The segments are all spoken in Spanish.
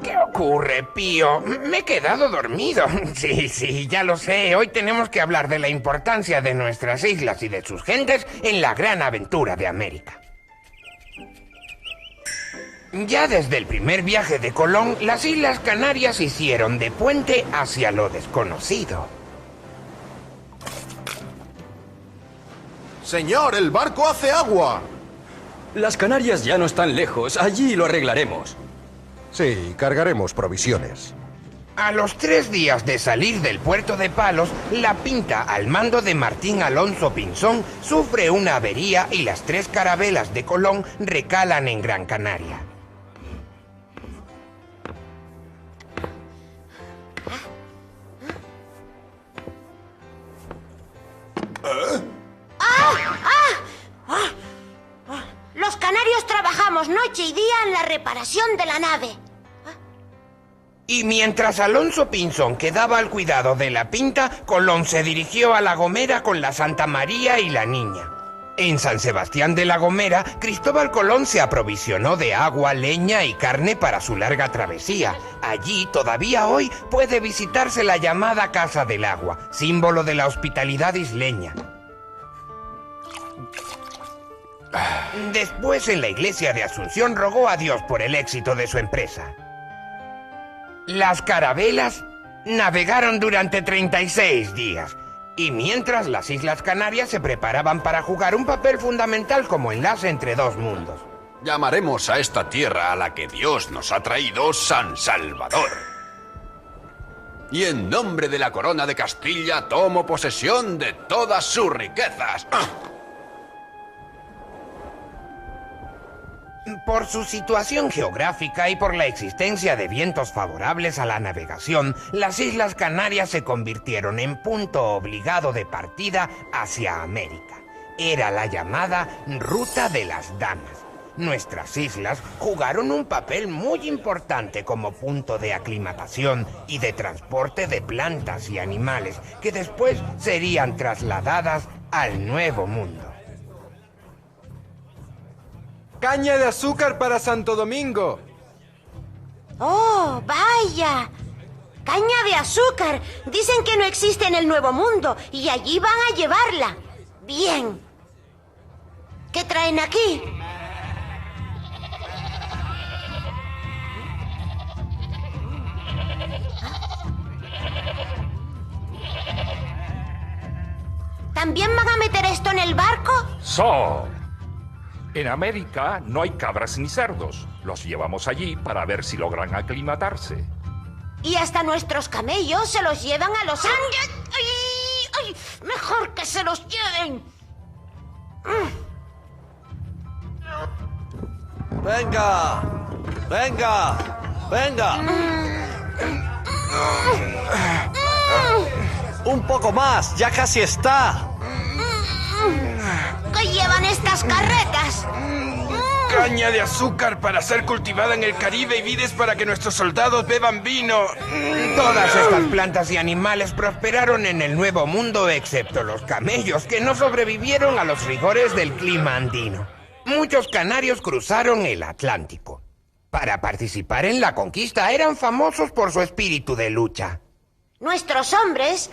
¿Qué ocurre, Pío? Me he quedado dormido. Sí, ya lo sé. Hoy tenemos que hablar de la importancia de nuestras islas y de sus gentes en la gran aventura de América. Ya desde el primer viaje de Colón, las Islas Canarias hicieron de puente hacia lo desconocido. Señor, el barco hace agua. Las Canarias ya no están lejos. Allí lo arreglaremos. Sí, cargaremos provisiones. A los 3 días de salir del puerto de Palos, la Pinta, al mando de Martín Alonso Pinzón, sufre una avería y las 3 carabelas de Colón recalan en Gran Canaria. Los canarios trabajamos noche y día en la reparación de la nave. Y mientras Alonso Pinzón quedaba al cuidado de la Pinta, Colón se dirigió a La Gomera con la Santa María y la Niña. En San Sebastián de La Gomera, Cristóbal Colón se aprovisionó de agua, leña y carne para su larga travesía. Allí, todavía hoy, puede visitarse la llamada Casa del Agua, símbolo de la hospitalidad isleña. Después, en la iglesia de Asunción, rogó a Dios por el éxito de su empresa. Las carabelas navegaron durante 36 días, y mientras las Islas Canarias se preparaban para jugar un papel fundamental como enlace entre dos mundos. Llamaremos a esta tierra a la que Dios nos ha traído San Salvador. Y en nombre de la corona de Castilla tomo posesión de todas sus riquezas. Por su situación geográfica y por la existencia de vientos favorables a la navegación, las Islas Canarias se convirtieron en punto obligado de partida hacia América. Era la llamada Ruta de las Damas. Nuestras islas jugaron un papel muy importante como punto de aclimatación y de transporte de plantas y animales que después serían trasladadas al Nuevo Mundo. ¡Caña de azúcar para Santo Domingo! ¡Oh, vaya! ¡Caña de azúcar! Dicen que no existe en el Nuevo Mundo y allí van a llevarla. Bien. ¿Qué traen aquí? ¿También van a meter esto en el barco? En América no hay cabras ni cerdos. Los llevamos allí para ver si logran aclimatarse. Y hasta nuestros camellos se los llevan a los Andes. ¡Ay! ¡Mejor que se los lleven! ¡Venga! ¡Venga! ¡Venga! ¡Un poco más! ¡Ya casi está! ¿Qué llevan estas carretas? Caña de azúcar para ser cultivada en el Caribe y vides para que nuestros soldados beban vino. Todas estas plantas y animales prosperaron en el Nuevo Mundo, excepto los camellos, que no sobrevivieron a los rigores del clima andino. Muchos canarios cruzaron el Atlántico. Para participar en la conquista eran famosos por su espíritu de lucha. Nuestros hombres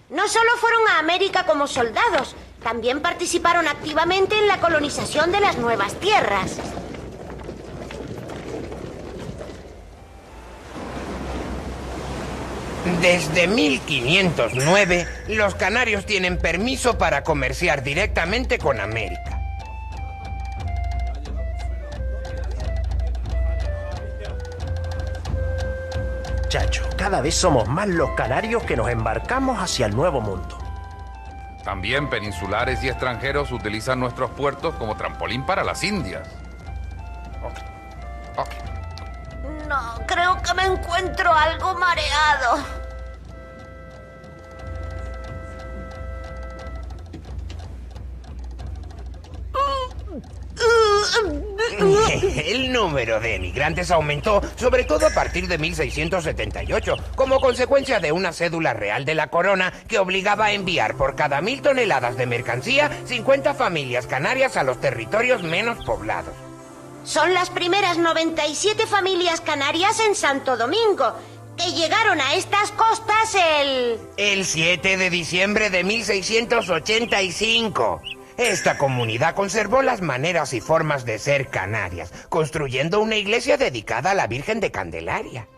no solo fueron a América como soldados, también participaron activamente en la colonización de las nuevas tierras. Desde 1509, los canarios tienen permiso para comerciar directamente con América. Chacho, cada vez somos más los canarios que nos embarcamos hacia el Nuevo Mundo. También peninsulares y extranjeros utilizan nuestros puertos como trampolín para las Indias. No, creo que me encuentro algo mareado. El número de emigrantes aumentó, sobre todo a partir de 1678, como consecuencia de una cédula real de la corona que obligaba a enviar por cada 1000 toneladas de mercancía 50 familias canarias a los territorios menos poblados. Son las primeras 97 familias canarias en Santo Domingo, que llegaron a estas costas el 7 de diciembre de 1685. Esta comunidad conservó las maneras y formas de ser canarias, construyendo una iglesia dedicada a la Virgen de Candelaria.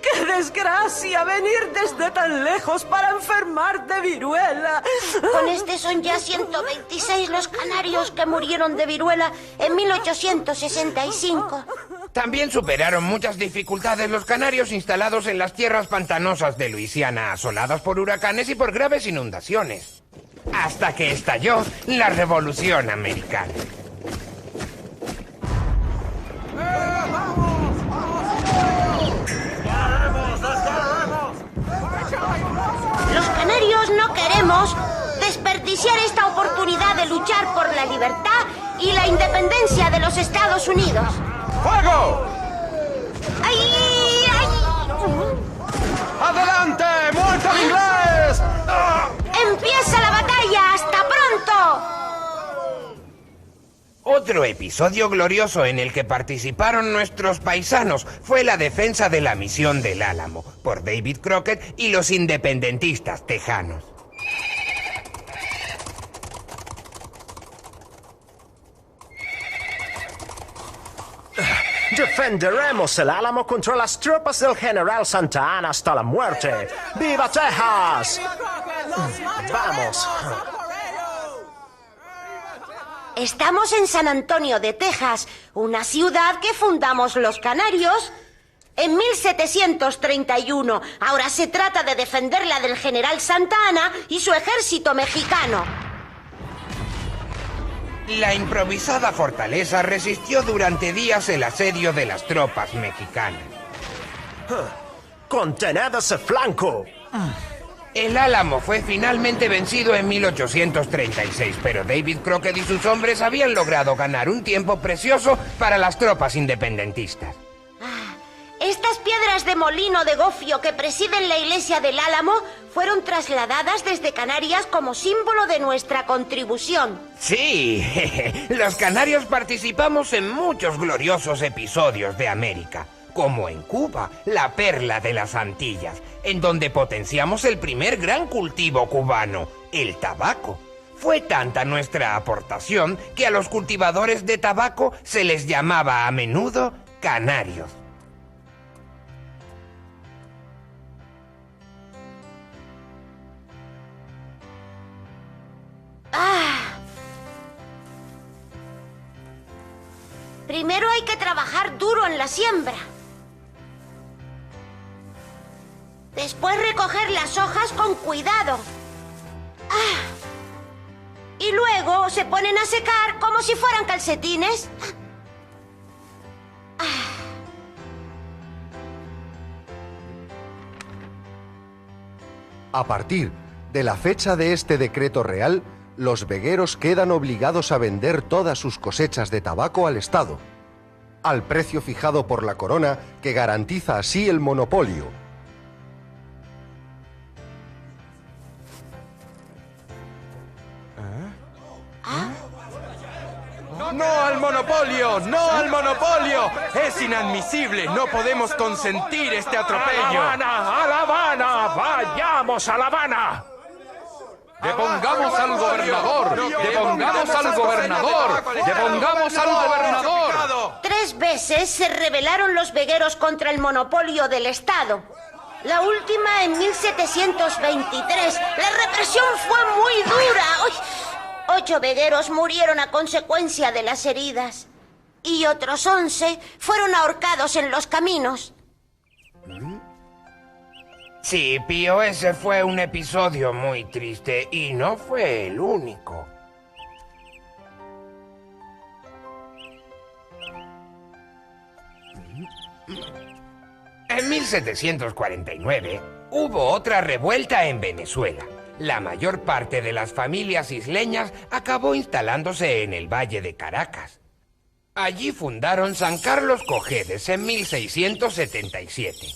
¡Qué desgracia venir desde tan lejos para enfermar de viruela! Con este son ya 126 los canarios que murieron de viruela en 1865. También superaron muchas dificultades los canarios instalados en las tierras pantanosas de Luisiana, asoladas por huracanes y por graves inundaciones. Hasta que estalló la Revolución Americana. Los canarios no queremos desperdiciar esta oportunidad de luchar por la libertad y la independencia de los Estados Unidos. ¡Fuego! ¡Ay, ay! ¡Adelante! ¡Muerte al inglés! ¡Empieza la batalla! ¡Hasta pronto! Otro episodio glorioso en el que participaron nuestros paisanos fue la defensa de la misión del Álamo por David Crockett y los independentistas tejanos. Defenderemos el Álamo contra las tropas del general Santa Anna hasta la muerte. ¡Viva Texas! Vamos. Estamos en San Antonio de Texas, una ciudad que fundamos los canarios en 1731. Ahora se trata de defenderla del general Santa Anna y su ejército mexicano. La improvisada fortaleza resistió durante días el asedio de las tropas mexicanas. ¡Contened ese flanco! El Álamo fue finalmente vencido en 1836, pero David Crockett y sus hombres habían logrado ganar un tiempo precioso para las tropas independentistas. Estas piedras de molino de gofio que presiden la iglesia del Álamo fueron trasladadas desde Canarias como símbolo de nuestra contribución. Sí, los canarios participamos en muchos gloriosos episodios de América, como en Cuba, la perla de las Antillas, en donde potenciamos el primer gran cultivo cubano, el tabaco. Fue tanta nuestra aportación que a los cultivadores de tabaco se les llamaba a menudo canarios. Primero hay que trabajar duro en la siembra. Después recoger las hojas con cuidado. Y luego se ponen a secar como si fueran calcetines. A partir de la fecha de este decreto real, los vegueros quedan obligados a vender todas sus cosechas de tabaco al Estado, al precio fijado por la corona, que garantiza así el monopolio. ¡No al monopolio! ¡No al monopolio! ¡Es inadmisible! ¡No podemos consentir este atropello! ¡A La Habana! ¡Vayamos a La Habana! ¡Depongamos al gobernador! ¡Depongamos al gobernador! ¡Depongamos al gobernador! 3 veces se rebelaron los vegueros contra el monopolio del Estado. La última en 1723. La represión fue muy dura. 8 vegueros murieron a consecuencia de las heridas. Y otros 11 fueron ahorcados en los caminos. Sí, Pío, ese fue un episodio muy triste y no fue el único. En 1749 hubo otra revuelta en Venezuela. La mayor parte de las familias isleñas acabó instalándose en el Valle de Caracas. Allí fundaron San Carlos Cojedes en 1677.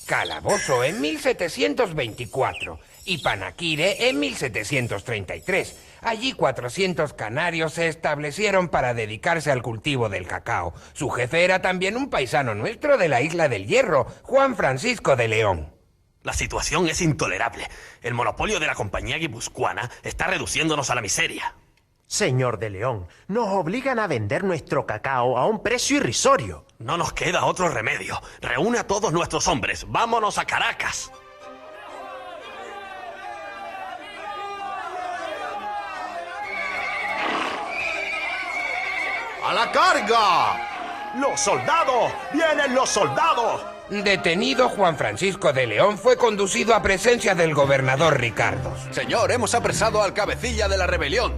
Calabozo en 1724 y Panaquire en 1733. Allí 400 canarios se establecieron para dedicarse al cultivo del cacao. Su jefe era también un paisano nuestro de la Isla del Hierro, Juan Francisco de León. La situación es intolerable. El monopolio de la compañía guipuzcoana está reduciéndonos a la miseria. Señor de León, nos obligan a vender nuestro cacao a un precio irrisorio. No nos queda otro remedio. Reúne a todos nuestros hombres. ¡Vámonos a Caracas! ¡A la carga! ¡Los soldados! ¡Vienen los soldados! Detenido, Juan Francisco de León fue conducido a presencia del gobernador Ricardos. Señor, hemos apresado al cabecilla de la rebelión.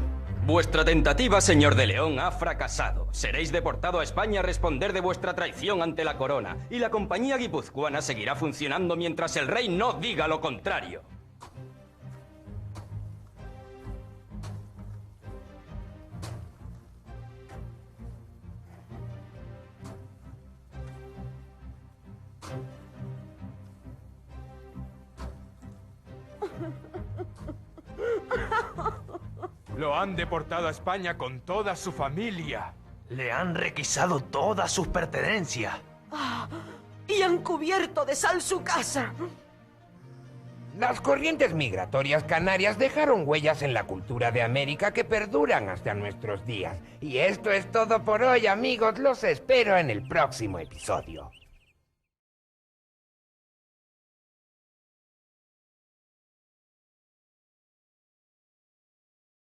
Vuestra tentativa, señor de León, ha fracasado. Seréis deportado a España a responder de vuestra traición ante la corona. Y la compañía guipuzcoana seguirá funcionando mientras el rey no diga lo contrario. Lo han deportado a España con toda su familia. Le han requisado todas sus pertenencias. Y han cubierto de sal su casa. Las corrientes migratorias canarias dejaron huellas en la cultura de América que perduran hasta nuestros días. Y esto es todo por hoy, amigos. Los espero en el próximo episodio.